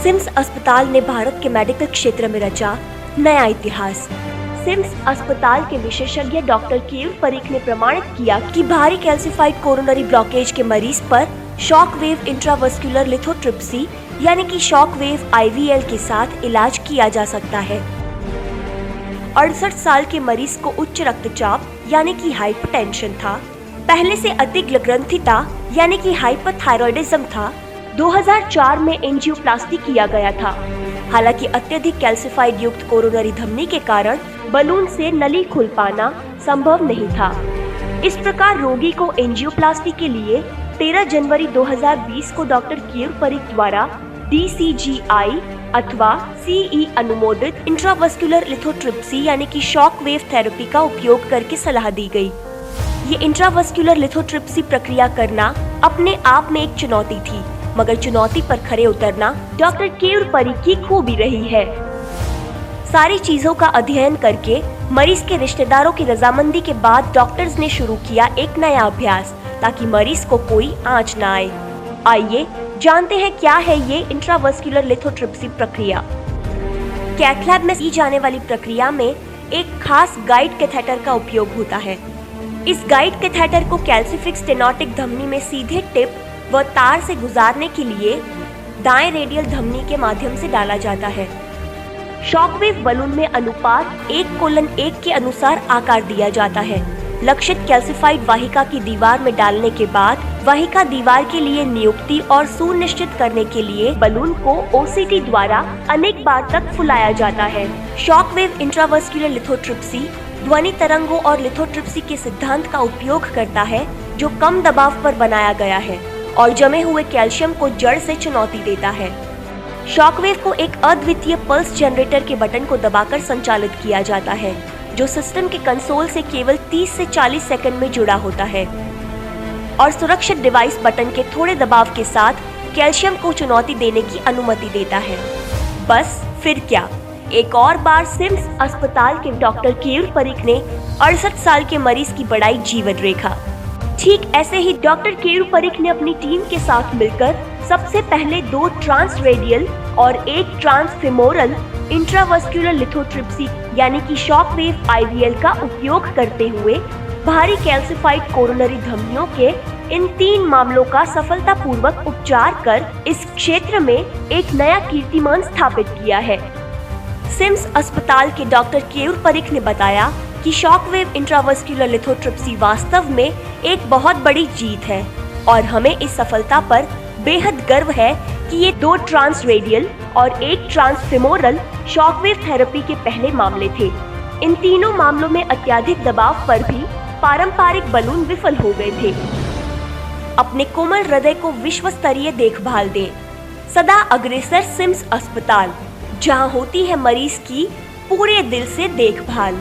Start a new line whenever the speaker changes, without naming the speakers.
CIMS अस्पताल ने भारत के मेडिकल क्षेत्र में रचा नया इतिहास। सिम्स अस्पताल के विशेषज्ञ डॉक्टर केयूर परीख ने प्रमाणित किया कि भारी कैल्सिफाइड कोरोनरी ब्लॉकेज के मरीज पर शॉक वेव इंट्रावस्कुलर लिथोट्रिप्सी यानी कि शॉक वेव IVL के साथ इलाज किया जा सकता है। 68 साल के मरीज को उच्च रक्तचाप यानी कि हाइपरटेंशन था, पहले से अतिग्ल ग्रंथिता यानी कि हाइपरथायरॉयडिज्म था। 2004 में एंजियोप्लास्टी किया गया था। हालांकि अत्यधिक कैल्सिफाइड युक्त कोरोनरी धमनी के कारण बलून से नली खुल पाना संभव नहीं था। इस प्रकार रोगी को एंजियोप्लास्टी के लिए 13 जनवरी 2020 को डॉक्टर केयूर परीख द्वारा DCGI अथवा CE अनुमोदित इंट्रावस्कुलर लिथोट्रिप्सी यानी कि शॉक वेव थेरेपी का उपयोग करके सलाह दी गई। ये इंट्रावस्कुलर लिथोट्रिप्सी प्रक्रिया करना अपने आप में एक चुनौती थी, मगर चुनौती पर खरे उतरना डॉक्टर केयूर परीख की खूबी रही है। सारी चीजों का अध्ययन करके मरीज के रिश्तेदारों की रजामंदी के बाद डॉक्टर्स ने शुरू किया एक नया अभ्यास, ताकि मरीज को कोई आंच न आए। आइए जानते हैं क्या है ये इंट्रावस्कुलर लिथोट्रिप्सी प्रक्रिया। कैथ लैब में की जाने वाली प्रक्रिया में एक खास गाइड कैथेटर का उपयोग होता है। इस गाइड कैथेटर को कैल्सिफिक स्टेनोटिक धमनी में सीधे टिप व तार से गुजारने के लिए दाएं रेडियल धमनी के माध्यम से डाला जाता है। शॉकवेव बलून में अनुपात 1:1 के अनुसार आकार दिया जाता है। लक्षित कैल्सिफाइड वाहिका की दीवार में डालने के बाद वाहिका दीवार के लिए नियुक्ति और सुनिश्चित करने के लिए बलून को OCT द्वारा अनेक बार तक फुलाया जाता है। शॉकवेव इंट्रावस्कुलर लिथोट्रिप्सी ध्वनि तरंगों और लिथोट्रिप्सी के सिद्धांत का उपयोग करता है, जो कम दबाव पर बनाया गया है और जमे हुए कैल्शियम को जड़ से चुनौती देता है। शॉकवेव को एक अद्वितीय पल्स जनरेटर के बटन को दबाकर संचालित किया जाता है, जो सिस्टम के कंसोल से केवल 30 से 40 सेकंड में जुड़ा होता है और सुरक्षित डिवाइस बटन के थोड़े दबाव के साथ कैल्शियम को चुनौती देने की अनुमति देता है। बस फिर क्या, एक और बार सिम्स अस्पताल के डॉक्टर केयूर परीख ने 68 साल के मरीज की बढ़ाई जीवन रेखा। ठीक ऐसे ही डॉक्टर केयूर परीख ने अपनी टीम के साथ मिलकर सबसे पहले 2 ट्रांसरेडियल और 1 ट्रांसफेमोरल इंट्रावस्कुलर लिथोट्रिप्सी यानी कि शॉक वेव IVL का उपयोग करते हुए भारी कैल्सिफाइड कोरोनरी धमनियों के इन 3 मामलों का सफलतापूर्वक उपचार कर इस क्षेत्र में एक नया कीर्तिमान स्थापित किया है। सिम्स अस्पताल के डॉक्टर केयूर परीख ने बताया कि शॉकवेव इंट्रावस्कुलर लिथोट्रिप्सी वास्तव में एक बहुत बड़ी जीत है और हमें इस सफलता पर बेहद गर्व है कि ये 2 ट्रांसरेडियल और 1 ट्रांसफेमोरल शॉकवेव थेरेपी के पहले मामले थे। इन तीनों मामलों में अत्यधिक दबाव पर भी पारंपरिक बलून विफल हो गए थे। अपने कोमल हृदय को विश्व स्तरीय देखभाल दें। सदा अग्रसर सिम्स अस्पताल, जहां होती है मरीज की पूरे दिल से देखभाल।